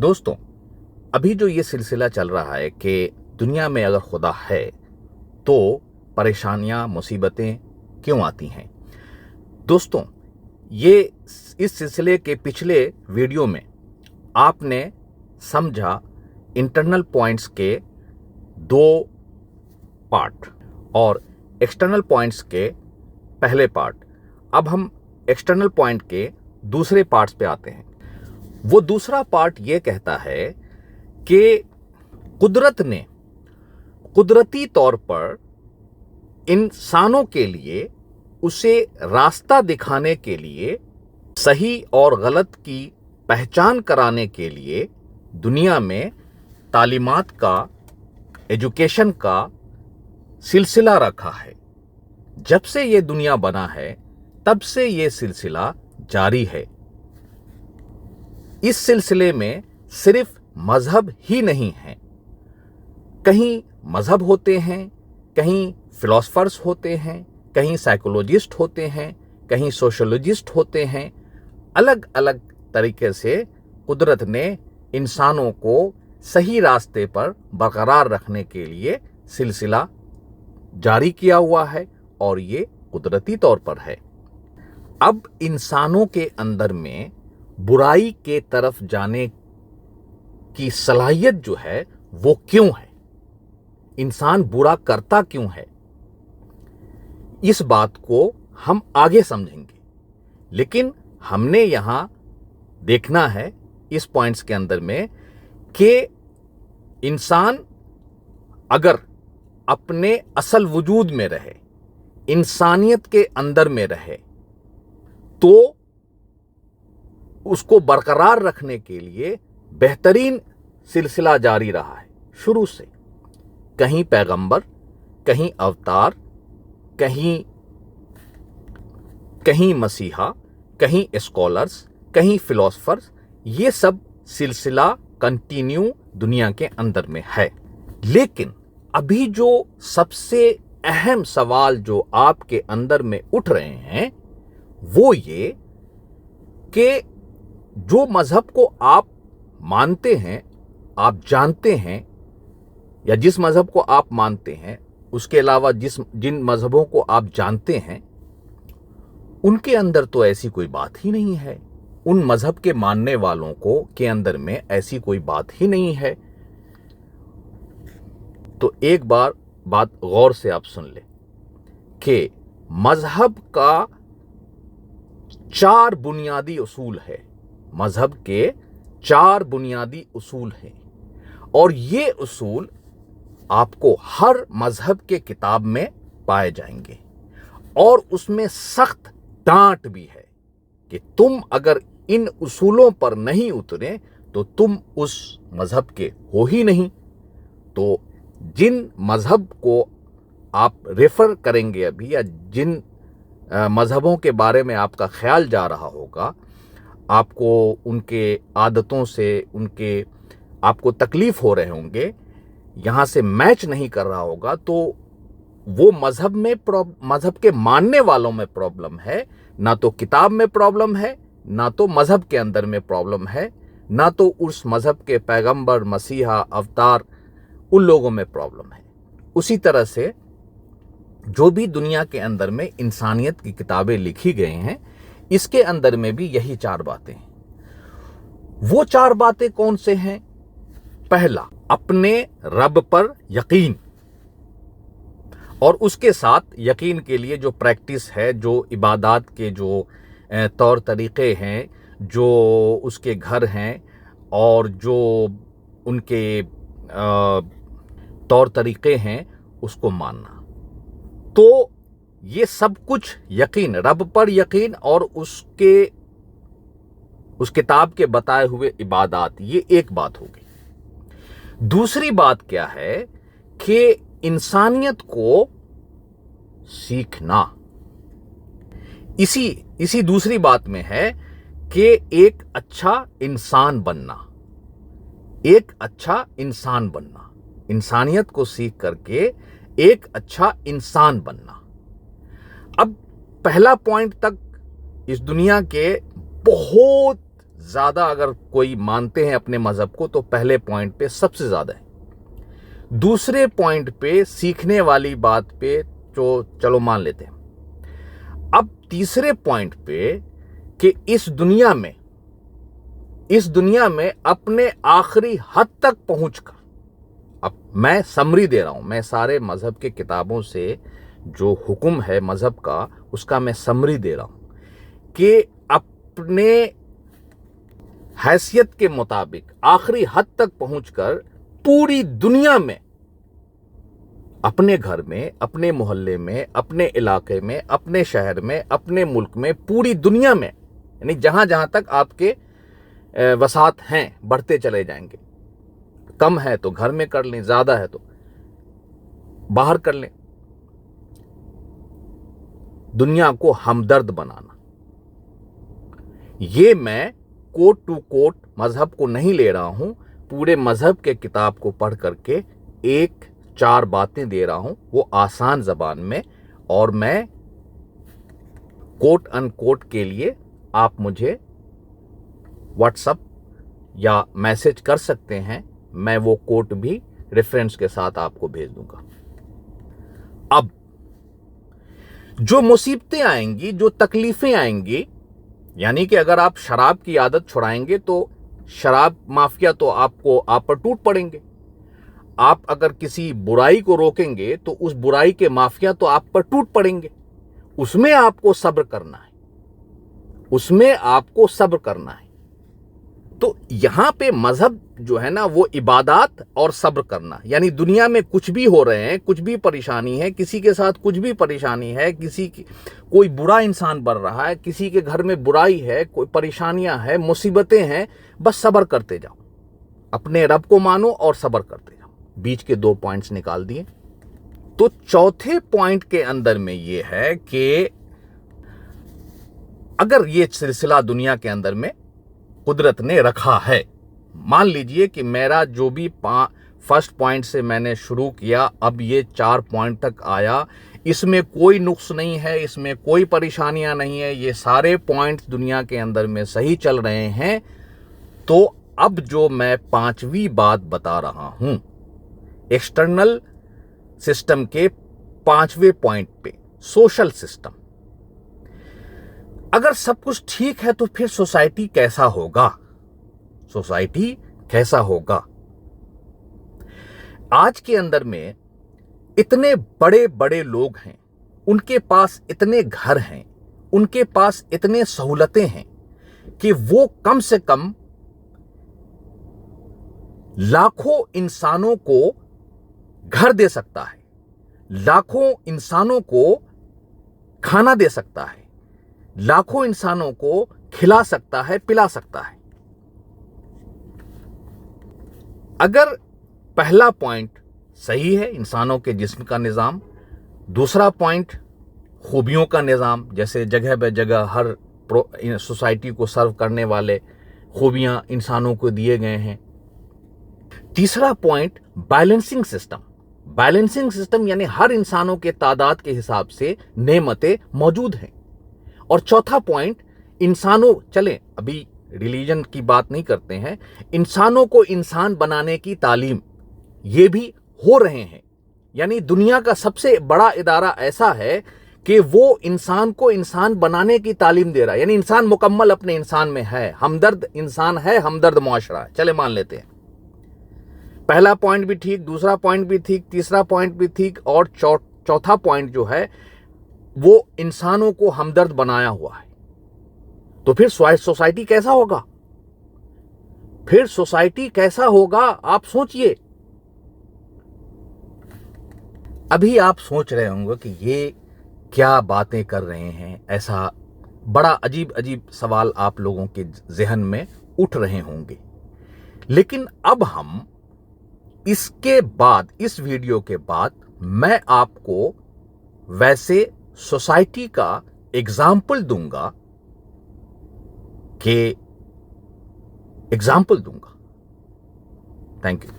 दोस्तों, अभी जो ये सिलसिला चल रहा है कि दुनिया में अगर खुदा है तो परेशानियां, मुसीबतें क्यों आती हैं। दोस्तों, ये इस सिलसिले के पिछले वीडियो में आपने समझा इंटरनल पॉइंट्स के 2 पार्ट और एक्सटर्नल पॉइंट्स के पहले पार्ट। अब हम एक्सटर्नल पॉइंट के दूसरे पार्ट्स पे आते हैं। वो दूसरा पार्ट ये कहता है कि कुदरत ने कुदरती तौर पर इंसानों के लिए उसे रास्ता दिखाने के लिए, सही और गलत की पहचान कराने के लिए दुनिया में तालीमात का, एजुकेशन का सिलसिला रखा है। जब से ये दुनिया बना है तब से ये सिलसिला जारी है। इस सिलसिले में सिर्फ मजहब ही नहीं है, कहीं मजहब होते हैं, कहीं फिलोसफर्स होते हैं, कहीं साइकोलॉजिस्ट होते हैं, कहीं सोशोलॉजिस्ट होते हैं। अलग अलग तरीके से कुदरत ने इंसानों को सही रास्ते पर बरकरार रखने के लिए सिलसिला जारी किया हुआ है और ये कुदरती तौर पर है। अब इंसानों के अंदर में बुराई के तरफ जाने की सलाहियत जो है वो क्यों है, इंसान बुरा करता क्यों है, इस बात को हम आगे समझेंगे। लेकिन हमने यहां देखना है इस पॉइंट्स के अंदर में कि इंसान अगर अपने असल वजूद में रहे, इंसानियत के अंदर में रहे, तो उसको बरकरार रखने के लिए बेहतरीन सिलसिला जारी रहा है शुरू से। कहीं पैगंबर, कहीं अवतार, कहीं मसीहा, कहीं स्कॉलर्स, कहीं फिलोसफर्स, ये सब सिलसिला कंटिन्यू दुनिया के अंदर में है। लेकिन अभी जो सबसे अहम सवाल जो आपके अंदर में उठ रहे हैं वो ये कि जो मजहब को आप मानते हैं, आप जानते हैं, या जिस मजहब को आप मानते हैं उसके अलावा जिन मजहबों को आप जानते हैं, उनके अंदर तो ऐसी कोई बात ही नहीं है। उन मजहब के मानने वालों को के अंदर में ऐसी कोई बात ही नहीं है। तो एक बात गौर से आप सुन लें कि मजहब का 4 बुनियादी उसूल है। मजहब के 4 बुनियादी उसूल हैं और ये उसूल आपको हर मजहब के किताब में पाए जाएंगे और उसमें सख्त डांट भी है कि तुम अगर इन उसूलों पर नहीं उतरे तो तुम उस मजहब के हो ही नहीं। तो जिन मजहब को आप रेफर करेंगे अभी, या जिन मजहबों के बारे में आपका ख्याल जा रहा होगा, आपको उनके आदतों से आपको तकलीफ हो रहे होंगे, यहाँ से मैच नहीं कर रहा होगा, तो वो मजहब के मानने वालों में प्रॉब्लम है, ना तो किताब में प्रॉब्लम है, ना तो मजहब के अंदर में प्रॉब्लम है, ना तो उस मजहब के पैगंबर, मसीहा, अवतार, उन लोगों में प्रॉब्लम है। उसी तरह से जो भी दुनिया के अंदर में इंसानियत की किताबें लिखी गई हैं, इसके अंदर में भी यही 4 बातें हैं। वो 4 बातें कौन से हैं? पहला, अपने रब पर यकीन, और उसके साथ यकीन के लिए जो प्रैक्टिस है, जो इबादत के जो तौर तरीक़े हैं, जो उसके घर हैं और जो उनके तौर तरीक़े हैं, उसको मानना। तो ये सब कुछ यकीन, रब पर यकीन और उस किताब के बताए हुए इबादत, ये एक बात हो गई। दूसरी बात क्या है कि इंसानियत को सीखना। इसी दूसरी बात में है कि एक अच्छा इंसान बनना, एक अच्छा इंसान बनना, इंसानियत को सीख करके एक अच्छा इंसान बनना। अब पहला पॉइंट तक इस दुनिया के बहुत ज्यादा अगर कोई मानते हैं अपने मजहब को तो पहले पॉइंट पे सबसे ज्यादा है। दूसरे पॉइंट पे सीखने वाली बात पे तो चलो मान लेते हैं। अब तीसरे पॉइंट पे कि इस दुनिया में अपने आखिरी हद तक पहुंचकर, अब मैं समरी दे रहा हूं, मैं सारे मजहब के किताबों से जो हुक्म है मजहब का उसका मैं समरी दे रहा हूं कि अपने हैसियत के मुताबिक आखिरी हद तक पहुंचकर पूरी दुनिया में, अपने घर में, अपने मोहल्ले में, अपने इलाके में, अपने शहर में, अपने मुल्क में, पूरी दुनिया में, यानी जहां जहां तक आपके वसात हैं बढ़ते चले जाएंगे। कम है तो घर में कर लें, ज्यादा है तो बाहर कर लें। दुनिया को हमदर्द बनाना, ये मैं कोट टू कोट मजहब को नहीं ले रहा हूं, पूरे मजहब के किताब को पढ़ करके एक चार बातें दे रहा हूं, वो आसान जबान में, और मैं कोट अनकोट के लिए आप मुझे व्हाट्सएप या मैसेज कर सकते हैं, मैं वो कोट भी रेफरेंस के साथ आपको भेज दूंगा। अब जो मुसीबतें आएंगी, जो तकलीफें आएंगी, यानी कि अगर आप शराब की आदत छुड़ाएंगे तो शराब माफिया तो आप पर टूट पड़ेंगे। आप अगर किसी बुराई को रोकेंगे तो उस बुराई के माफिया तो आप पर टूट पड़ेंगे। उसमें आपको सब्र करना है, उसमें आपको सब्र करना है। तो यहां पे मजहब जो है ना वो इबादत और सब्र करना, यानी दुनिया में कुछ भी हो रहे हैं, कुछ भी परेशानी है, किसी के साथ कुछ भी परेशानी है, कोई बुरा इंसान बन रहा है, किसी के घर में बुराई है, कोई परेशानियां है, मुसीबतें हैं, बस सब्र करते जाओ, अपने रब को मानो और सब्र करते जाओ। बीच के 2 पॉइंट्स निकाल दिए। तो चौथे पॉइंट के अंदर में ये है कि अगर ये सिलसिला दुनिया के अंदर में कुदरत ने रखा है, मान लीजिए कि मेरा जो भी फर्स्ट पॉइंट से मैंने शुरू किया अब ये 4 पॉइंट तक आया, इसमें कोई नुक्स नहीं है, इसमें कोई परेशानियां नहीं है, ये सारे पॉइंट्स दुनिया के अंदर में सही चल रहे हैं। तो अब जो मैं 5वीं बात बता रहा हूं एक्सटर्नल सिस्टम के 5वें पॉइंट पे, सोशल सिस्टम, अगर सब कुछ ठीक है तो फिर सोसाइटी कैसा होगा? सोसाइटी कैसा होगा? आज के अंदर में इतने बड़े बड़े लोग हैं, उनके पास इतने घर हैं, उनके पास इतने सहूलतें हैं कि वो कम से कम लाखों इंसानों को घर दे सकता है, लाखों इंसानों को खाना दे सकता है, लाखों इंसानों को खिला सकता है, पिला सकता है। अगर पहला पॉइंट सही है, इंसानों के जिस्म का निज़ाम, दूसरा पॉइंट खूबियों का निज़ाम, जैसे जगह बे जगह हर सोसाइटी को सर्व करने वाले खूबियां इंसानों को दिए गए हैं। तीसरा point balancing system, balancing system यानी हर इंसानों के तादाद के हिसाब से नेमतें मौजूद हैं। और चौथा पॉइंट इंसानों, चलें अभी रिलीजन की बात नहीं करते हैं, इंसानों को इंसान बनाने की तालीम ये भी हो रहे हैं। यानी दुनिया का सबसे बड़ा इदारा ऐसा है कि वो इंसान को इंसान बनाने की तालीम दे रहा है, यानी इंसान मुकम्मल अपने इंसान में है, हमदर्द इंसान है, हमदर्द मुआशरा है। चले मान लेते हैं पहला पॉइंट भी ठीक, दूसरा पॉइंट भी ठीक, तीसरा पॉइंट भी ठीक, और चौथा पॉइंट जो है वो इंसानों को हमदर्द बनाया हुआ है। तो फिर सोसाइटी कैसा होगा? फिर सोसाइटी कैसा होगा आप सोचिए। अभी आप सोच रहे होंगे कि ये क्या बातें कर रहे हैं, ऐसा बड़ा अजीब अजीब सवाल आप लोगों के जहन में उठ रहे होंगे। लेकिन अब हम इसके बाद, इस वीडियो के बाद मैं आपको वैसे सोसाइटी का एग्जाम्पल दूंगा थैंक यू।